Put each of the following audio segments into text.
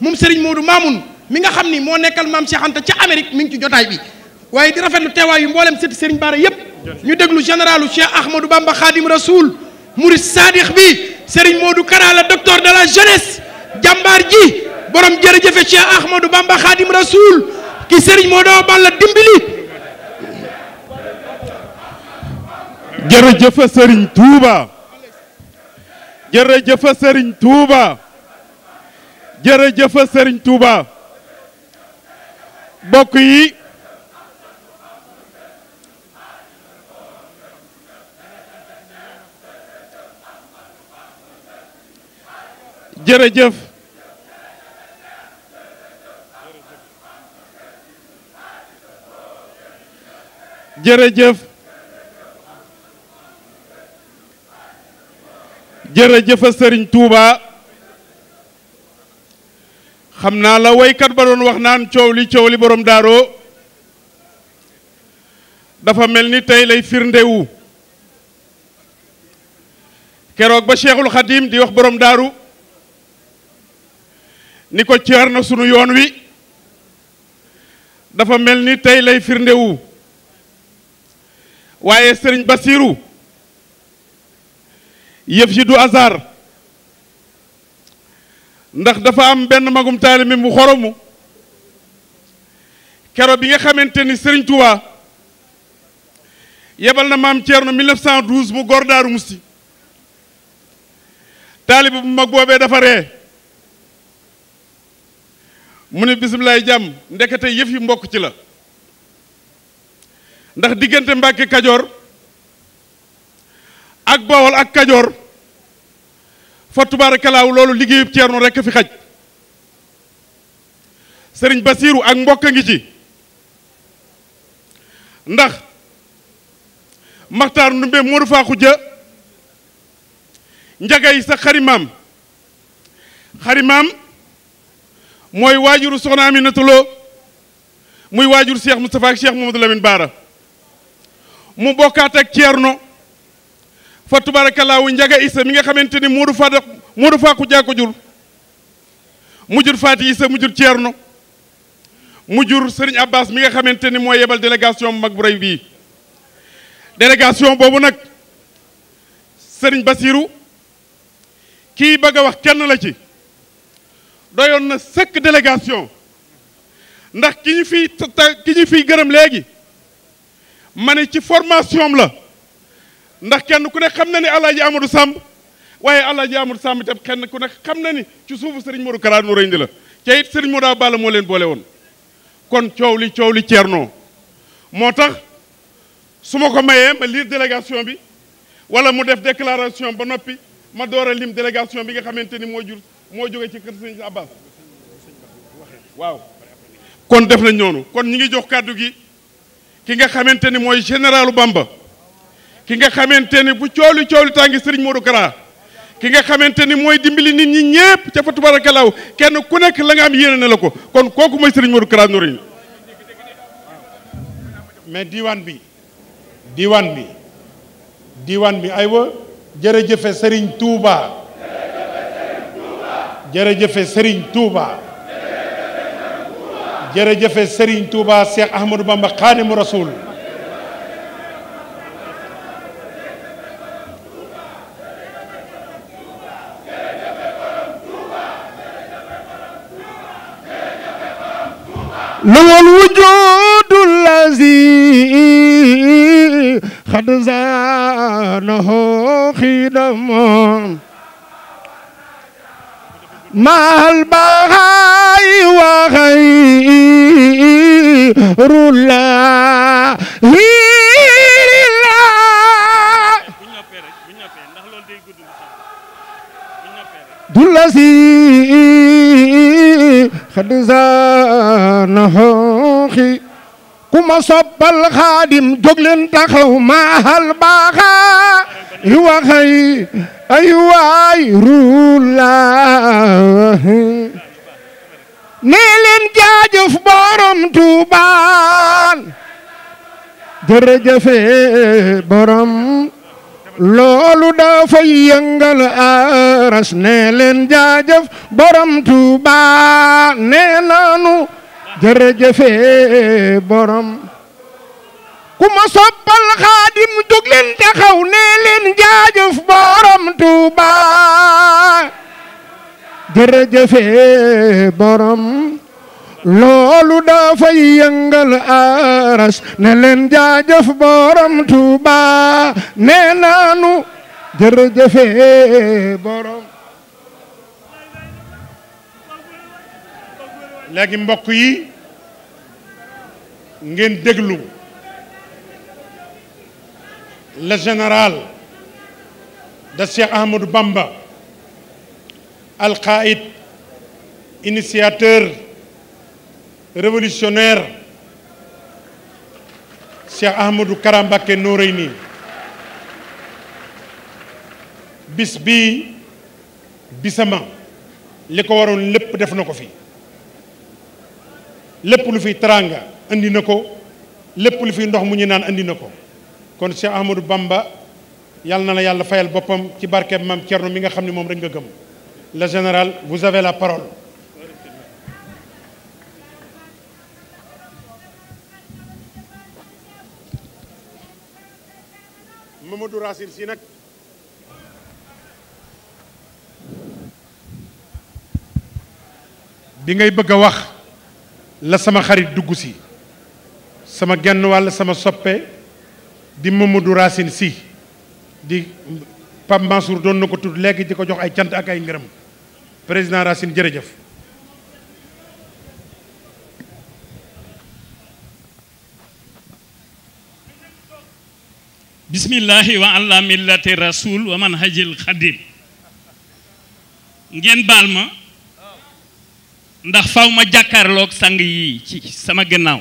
moom Serigne Modou Mamoun mi nga xam ni moo nekkal maam Cheikh Anta ca Amérique mi ngi ci jotaay bi waaye di rafetlu teewaay yu mboolem sëti Serigne Bara yépp ñu déglu généralu Cheikh Ahmadou Bamba Khadim Rasoul Mourid Sadikh bi Serigne Modou Kara la docteur de la jeunesse jàmbaar ji borom jërëjëfe Cheikh Ahmadou Bamba Khadim Rasoul ki Serigne Modou Balla dimbali. jërëjëf Serigne Touba jërëjëf Serigne Touba jërëjëf Serigne Touba bokk yi jërëjëf jërëjëf jërëjëf Serigne Touba xam naa la waykat ba doon wax naan coow li borom daaroo dafa mel ni tey lay firndewu keroog ba Cheikhul Khadim di wax borom daaru ni ko ceer na sunu yoon wi dafa mel ni tey lay firndewu waaye Serigne Bassirou yëf yi du hasard ndax dafa am benn magum taalibe mu xoromu kero bi nga xamante ni Serigne Touba yebal na maam Thierno 1912 mu gor Daaru Musti taalibe bu mag boobee dafa ree mu ne bisimilaay jàmm ndekete yëf yi mbokk ci la ndax diggante Mbàkke Kajoor ak Bawol ak Kajoor fa tubaarakalaaw loolu liggéeyub Ceerno rekk fi xaj Sëriñ Basiiru ak mbokk a ngi ci ndax Maxtaar Ndumbe Moodu Faaxu Ja njagay sa xarimaam mooy waajuru soxna Aminata Lo muy waajur Cheikh Moustapha ak Cheikh Mamadou Lamine Bara mu bokkaat ak Ceerno fa tubaarakalaawu njaga isa mi nga xamante ni Moodu Faaxu Ja ko jur mu jur Faati Isa mu jur Ceerno mu jur Sëriñ Abbas mi nga xamante ni mooy yebal délégation mag bu rëy bii délégation boobu nag Sëriñ Basiiru kii bëgg a wax kenn la ci doyoon na sëkk délégation ndax ki ñu fiy gërëm léegi ma ne ci formation la ndax kenn ku ne xam na ni Alaaji Amadou Samb waaye Alaaji Amadou Samb itam kenn ku ne xam na ni ci suufu Serigne Modou Kara nu rëy la ca it Serigne Modou Balla moo leen boole woon kon coow li Ceerno moo tax su ma ko mayee ma lire délégation bi wala mu def déclaration ba noppi ma door a lim délégation bi nga xamante ni moo jóge ci kër Serigne Abbas waaw kon def nañ noonu kon ñi ngi jox kàddu gi ki nga xamante ni mooy généralu Bamba ki nga xamante ni bu coow li tàngi Serigne Modou Kara ki nga xamante ni mooy dimbali nit ñi ñépp ca fa tubaarakalaaw kenn ku nekk la nga am yéene na la ko kon kooku mooy Serigne Modou Kara Noreyni mais diwaan bi aywa jërëjëfe Serigne Touba jërëjëfe Serigne Touba jërëjëfe Serigne Touba Cheikh Ahmadou Bamba Khadimu Rasoul له الوجود الذي قد زانه خدم مع البهاء وغير الله الذي قد زانه كما صب الخادم جوجلن تخو مع البهاء وغير الله nee leen jaajëf borom Tuubaa jërëjëf borom loolu dafay yëngal aras ne leen jaajëf borom Tuuba nee nanu jërëjëfe borom ku ma soppal Xaadim jóg leen taxaw ne leen jaajëf borom Tuuba jërëjëfe borom loolu dafay yëngal aras ne leen jaajëf borom Tuuba nee naanu jërëjëfe borom. léegi mbokk yi ngeen déglu le général de Cheikh Ahmadou Bamba al-Qaïd initiateur révolutionnaire Cheikh Ahmadou Kara Mbacké Noreyni bis bi bisama li ko waroon lépp def na ko fi lépp lu fi teraanga andi na ko lépp lu fi ndox mu ñu naan andi na ko kon Cheikh Ahmadou Bamba yàlla na la yàlla fayal boppam ci barkeeb Maam Thierno mi nga xam ne moom rek nga gëm. Le général, vous avez la parole. Mamadou Racine Sy nag bi ngay bëgg a wax la sama xarit dugg si sama genn wàll sama soppe di Mamadou Racine Sy di Pape Mansour doon na ko tudd léegi di ko jox ay cant ak ay ngërëm président Racine jërëjëf. bismillahi wa ala millati rasul wa manhajil xadim ngeen baal ma ndax faw ma jàkkaarloog sang yi ci sama gannaaw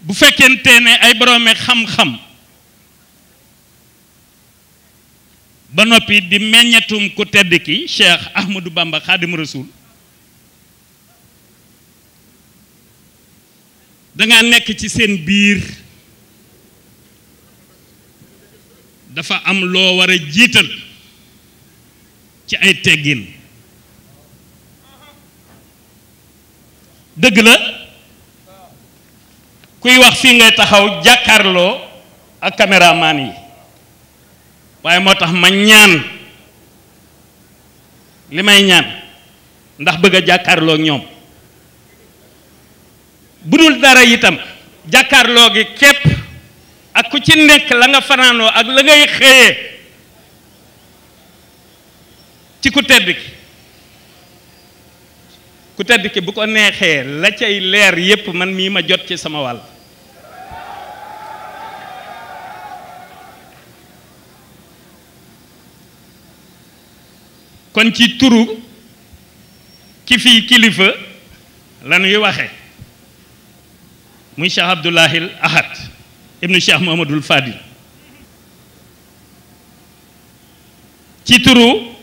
bu fekkente ne ay boroomi xam-xam ba noppi di meññatum ku tedd ki Cheikh Ahmadou Bamba Khadim Rasoul danga nekk ci seen biir dafa am loo war a jiital ci ay teggin dëgg la kuy wax fii ngay taxaw jàkkaarloo ak caméraman yi waaye moo tax ma ñaan li may ñaan ndax bëgg a jàkkaarloo ak ñoom bu dul dara itam jàkkaarloo gi képp ak ku ci nekk la nga fanaanoo ak la ngay xëyee ci ku tedd ki bu ko neexee la cay leer yépp man mii ma jot ci sama wàll kon ci turu ki fii kilifa la ñuy waxe muy Cheikh Abdoulahil Ahad ibnu Cheikh Mouhamadoul Fadil ci turu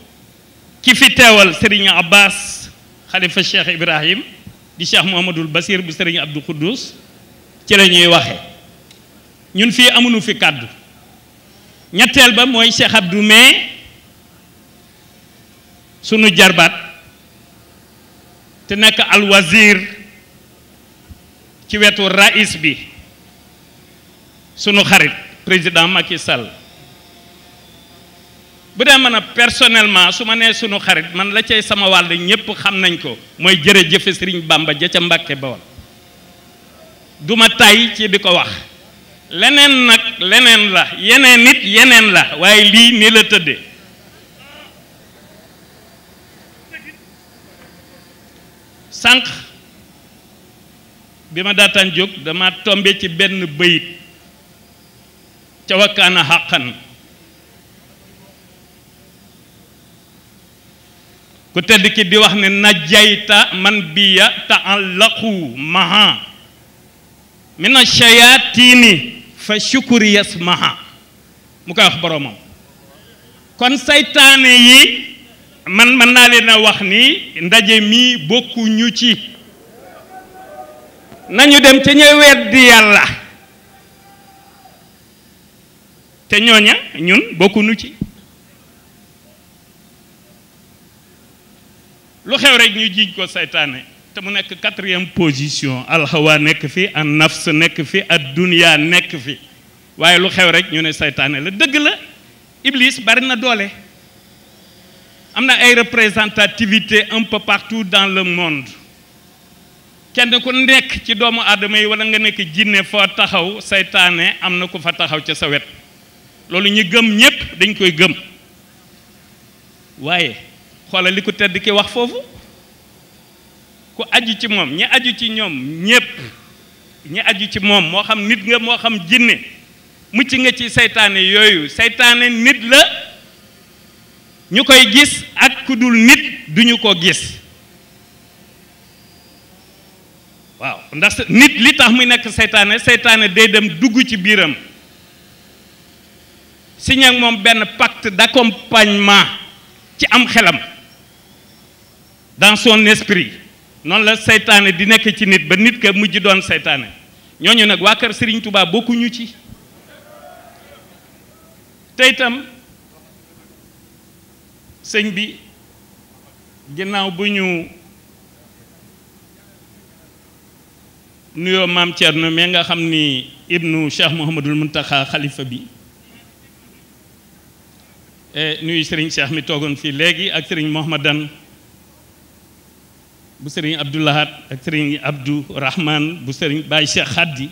ki fi teewal Serigne Abbas xalifa Cheikh Ibrahim di Cheikh Mouhamadoul Basir bu Serigne Abdou Khoudous ci la ñuy waxe ñun fii amuñu fi kàddu ñetteel ba mooy Cheikh Abdou mais sunu jarbaat te nekk alwazir ci wetu rais bi sunu xarit président Macky Sall bu dee mën a personnellement su ma nee sunu xarit man la cay sama wàll ñépp xam nañ ko mooy jërëjëfe Sëriñ Bamba ja ca Mbàkke Bawol duma tay ci di ko wax leneen nag leneen la yeneen nit yeneen la waaye lii nii la tëddee sànq bi ma daataan jóg dama tombe ci benn bëyit ca wakkaana xàqan ku tedd ki di wax ne najayta man biya taallaqu maha min ashayatini fa shukuri yasmaha mu koy wax boromam kon saytaane yi man mën naa leen a wax ni ndaje mi bokkuñu ci nañu dem ca ña weddi yàlla te ñooña ñun bokkuñu ci lu xew rek ñu jiiñ ko saytaane te mu nekk 4e position alxawa nekk fi an nafs nekk fi ad dunya nekk fi waaye lu xew rek ñu ne saytaane la dëgg la Iblis bari na doole am na ay représentativité un peu partout dans le monde kenn ku nekk ci doomu aadama yi wala nga nekk jinne foo taxaw saytaane am na ku fa taxaw ca sa wet loolu ñi gëm ñépp dañ koy gëm waaye xoolal li ko tedd ki wax foofu ku aju ci moom ñi aju ci ñoom ñépp ñi aju ci moom moo xam nit nga moo xam jinne mucc nga ci saytaane yooyu saytaane nit la ñu koy gis ak ku dul nit duñu ko gis waaw ndax nit li tax muy nekk saytaane day dem dugg ci biiram signé ak moom benn pacte d'accompagnement ci am xelam dans son esprit noonu la saytaane di nekk ci nit ba nit ka mujj doon saytaane ñooñu nag waa kër Serigne Touba bokkuñu ci te itam sëñ bi ginnaaw bu ñu nuyoo maam Thierno mais nga xam ni ibnu Cheikh Mouhamadul Muntaxa xalifa bi nuyu Serigne Cheikh mi toogoon fii léegi ak Serigne Mouhamadan bu Serigne Abdoulahat ak Serigne Abdou Rahman bu Serigne Baye Cheikh Khadi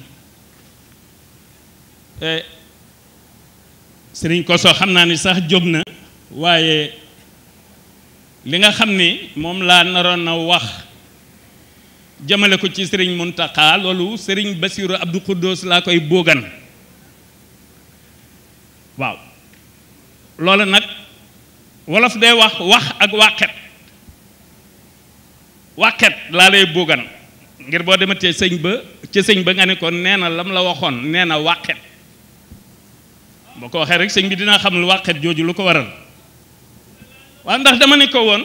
Serigne Koso xam naa ni sax jóg na waaye li nga xam ni moom laa naroon na wax jëmale ko ci Serigne Mountakha loolu Serigne Bassirou Abdou Khoudoss laa koy boogan waaw loolu nag wolof day wax ak wàqet laa lay boogan ngir boo dematee sëñ ba nga ne ko nee na lam la waxoon nee na wàqet boo ko waxee rek sëñ bi dina xam lu wàqet jooju lu ko waral waaw ndax dama ne ko woon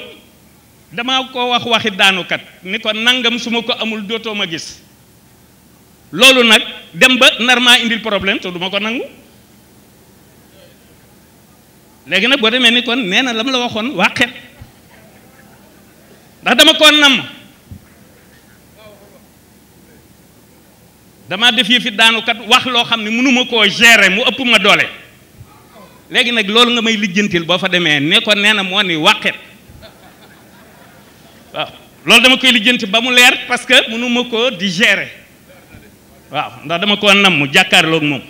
dama ko waxi daanukat ni ko nangam su ma ko amul dootoo ma gis loolu nag dem ba nar maa indil problème te du ma ko nangu léegi nag boo demee ni kon nee na lam la waxoon wàqet ndax dama ko namm dama def yi fi daanukat wax loo xam ne mënuma koo gérer mu ëpp ma doole léegi nag loolu nga may lijjantil boo fa demee ne ko nee na moo ni wàqet waaw loolu dama koy lijjanti ba mu leer parce que mënuma koo di gérer waaw ndax dama koo nam mu jàkkaarloog moom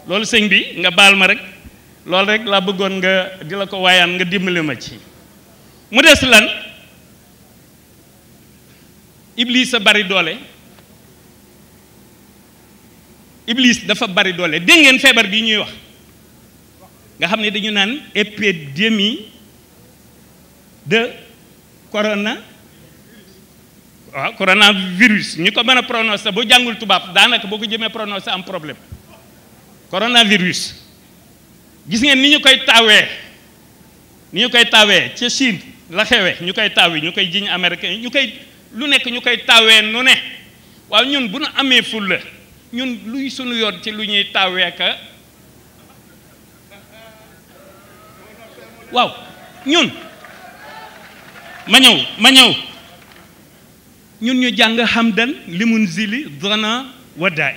loolu sëñ bi nga baal ma rek loolu rek laa bëggoon nga di la ko waayaan nga dimbali ma ci mu des lan Iblis a bari doole Iblis dafa bari doole dégg ngeen feebar bi ñuy wax nga xam ne dañu naan épidémie de coronavirus ñu ko mën a prononcer boo jàngul tubaab daanaka boo ko jëmee prononcer am problème coronavirus gis ngeen ni ñu koy taawee ca Chine la xewe ñu koy taawee ñu koy jiñ américain ñu koy lu nekk ñu koy taawee nu ne waaw ñun bu nu amee fulla ñun luy sunu yoon ci lu ñuy taawee ka waaw ñun ma ñëw ñun ñu jàng hamdan limun zili dana wadaay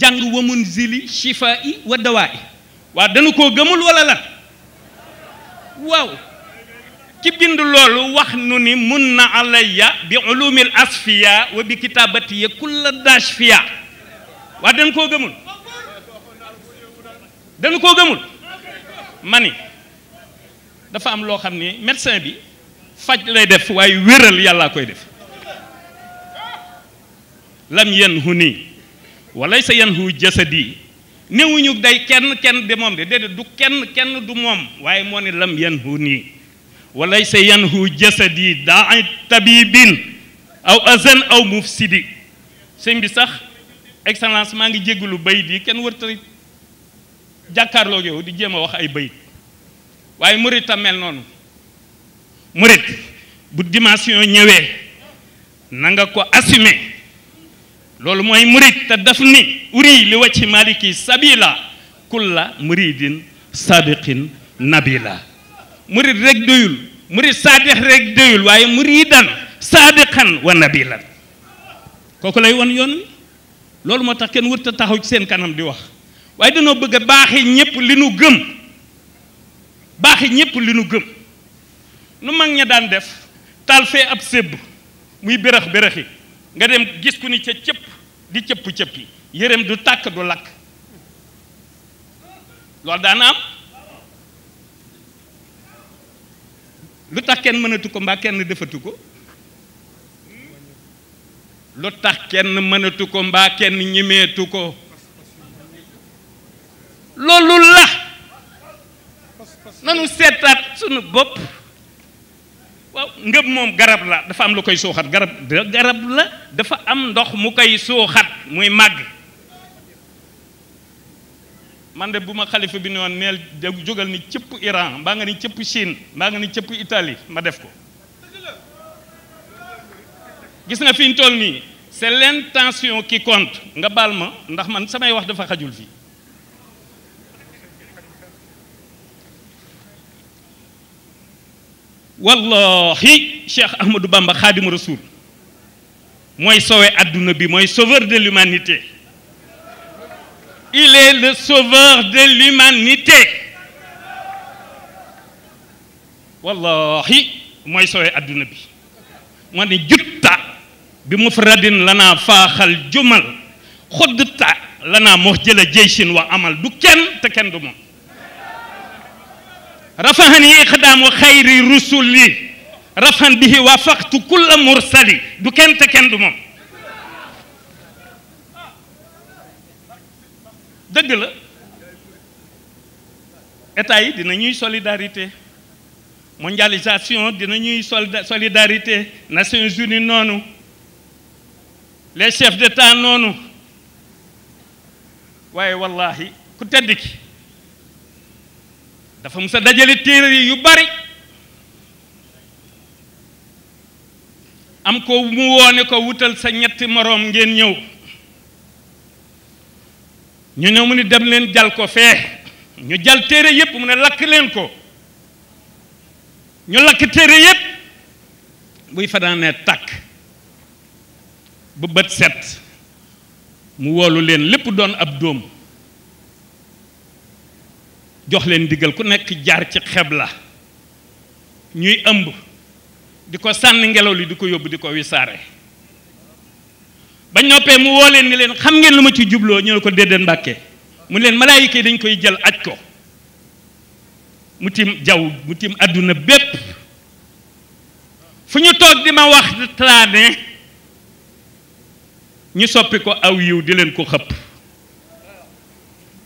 jàng wamun zili shifa i wa dawaay waaw dañu koo gëmul wala lan waaw ki bind loolu wax nu ni mun na alayya bi ulumil asfiya wa bi kitabati ya kulla dashfiya waaw dañu koo gëmul mani dafa am loo xam ni médecin bi faj lay def waaye wéral yàllaa koy def lam yanhu nii walay sa yanhu jasadi néewuñu day kenn de moom de déedéet du kenn du moom waaye moo ne lam yanhu nii walay sa yanhu jasadi daa tabibin aw azan aw mufsidi sëñ bi sax excellence maa ngi jégalu bayit yi kenn wërta jàkkaarloo yow di jéem a wax ay bayit waaye murit a mel noonu murit bu dimension ñëwee na nga ko assumer loolu mooy murit te daf ni uri li wacci maliki sabila kulla muridin sadiqin nabila murit rek doyul murit saadix rek doyul waaye muridan saadiqan wa nabilan kooku lay won yoon loolu moo tax kenn wërta taxaw ci seen kanam di wax waaye dañoo bëgg a baaxi ñëpp li nu gëm baaxi ñëpp li nu gëm nu mag ña daan def taal fee ab sébb muy bérax béraxi nga dem gis ku ni ca cëpp di cëpp-cëppi yërëm du tàkk du lakk loolu daana am lu tax kenn mënatu ko mbaa kenn defatu ko lu tax kenn mënatu ko mbaa kenn ñemeetu ko loolu la nanu seetaat sunu bopp waaw ngëm moom garab la dafa am lu koy suuxat garab la dafa am ndox mu koy suuxat muy màgg man de bu ma xalifa bi ne woon neel jógal ni cëpp Iran mbaa nga ni cëpp Chine mbaa nga ni cëpp Italie ma def ko gis nga fi ñu toll nii c'est l'intention qui compte nga baal ma ndax man samay wax dafa xajul fii wallahi Cheikh Ahmadou Bamba Khadim Rasoul mooy sauver adduna bi mooy sauveur de l'humanité il est le sauveur de l'humanité wallahi mooy sauver adduna bi moo ne jutta bi mufradin lanaa faaxal jumal xoddta lanaa moo jëla jeysin wa amal du kenn te kenn du moom rafahani iqdaamu xayri rusuli rafan bihi wafaqtu kulla mursali du kenn te kenn du moom dëgg la état yi dina ñuy solidarité mondialisation dina ñuy solidarité Nations Unies noonu les chefs d'état noonu waaye wallahi ku tedd ki dafa musa dajale téere yu bari am ko mu woone ko wutal sa ñetti moroom ngeen ñëw ñu ñëw mu ni dem leen jal ko fee ñu jal téere yépp mu ne lakk leen ko ñu lakk téere yépp buy fanaanee tàkk bu bët set mu woolu leen lépp doon ab dóom jox leen digal ku nekk jaar ci xebla ñuy ëmb di ko sànni ngelaw li di ko yóbbu di ko wisaare ba noppee mu woo leen ni leen xam ngeen lu ma ci jubloo ñu ne ko déedéet Mbàkke mu leen malaayika yi dañ koy jël aj ko mu tim jaww mu tim àdduna bépp fu ñu toog di ma wax taane ñu soppi ko aw yiw di leen ko xëpp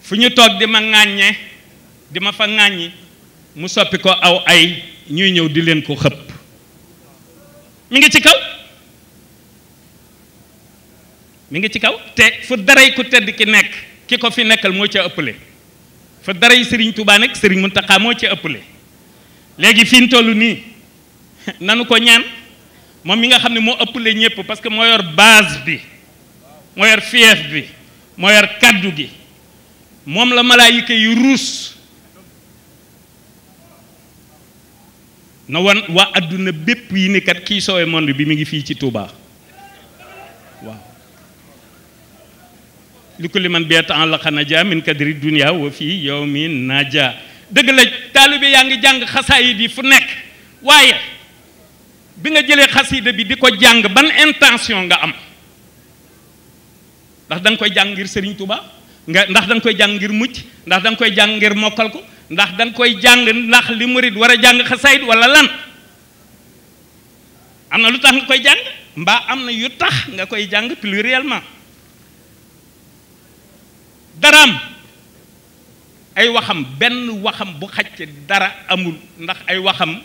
fu ñu toog di ma ŋàññe di ma fa ŋàññi mu soppi ko aw ay ñuy ñëw di leen ko xëpp mi ngi ci kaw mi ngi ci kaw te fu daray ku tedd ki nekk ki ko fi nekkal moo ca ëppale fu daray Serigne Touba nekk Serigne Mountakha moo ca ëppale léegi fi ñu toll nii nanu ko ñaan moom mi nga xam ne moo ëppale ñëpp parce que moo yor base bi moo yor fief bi moo yor kaddu gi moom la malaayika yu ruus na wan waa adduna bépp yi ni kat kii soowe monde bi mi ngi fii ci Touba waaw li ko li man beeta en la xanaja min kadri dunia wa fii yow mi naja dëgg la taalibe yaa ngi jàng xasaayid yi fu nekk waaye bi nga jëlee xasida bi di ko jàng ban intention nga am ndax da nga koy jàng ngir Serigne Touba ndax da nga koy jàng ngir mucc ndax da nga koy jàng ngir mokkal ko ndax da nga koy jàng ndax li murid war a jàng xasaayid wala lan am na lu tax nga koy jàng mbaa am na yu tax nga koy jàng pluriellement daraam ay waxam benn waxam bu xaj ci dara amul ndax ay waxam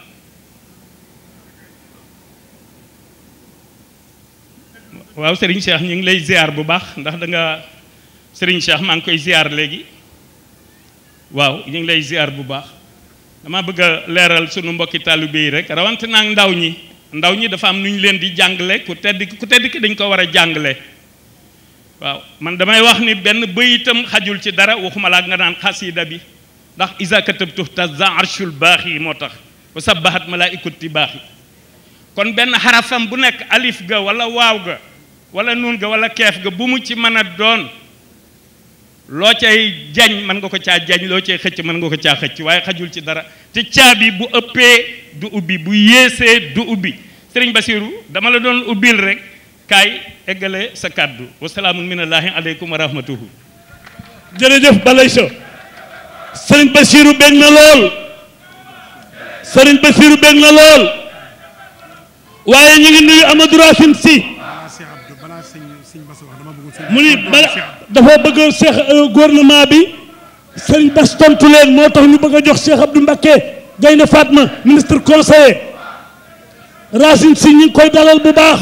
waaw Serigne Cheikh ñu ngi lay ziar bu baax ndax da nga Serigne Cheikh maa ngi koy ziar léegi waaw ñu ngi lay ziar bu baax dama bëgg a leeral sunu mbokki taalibe yi rek rawante naag ndaw ñi dafa am nu ñu leen di jàngale ku tedd ki dañ ko war a jàngale waaw man damay wax ni benn bëyitam xajul ci dara waxuma laa nga naan xasida bi ndax isa katabtu tazza arshul baaxi moo tax wa sabbahat malaikati baaxi kon benn xarafam bu nekk alif ga wala waaw ga wala nuun ga wala keef ga bu mu ci mën a doon loo cay jañ mën nga ko caa jañ loo cay xëcc mën nga ko caa xëcc waaye xajul ci dara te caabi bu ëppee du ubbi bu yéesee du ubbi sëriñ Basiru dama la doon ubbil rek kaay eggale sa kàddu wasalaamun minallaahi aleykum wa rahmatuhu. jërëjëf balay sa sëriñ Basiru bég na lool sëriñ Basiru bég na lool waaye ñu ngi nuyu Amadou Racine Sy mu ni dafa bëgg Cheikh gouvernement bi sëriñ Bass tontu leen moo tax ñu bëgg a jox Cheikh Abdou Mbacké Gaynde Fatma ministre conseiller Racine Sy ñu ngi koy dalal bu baax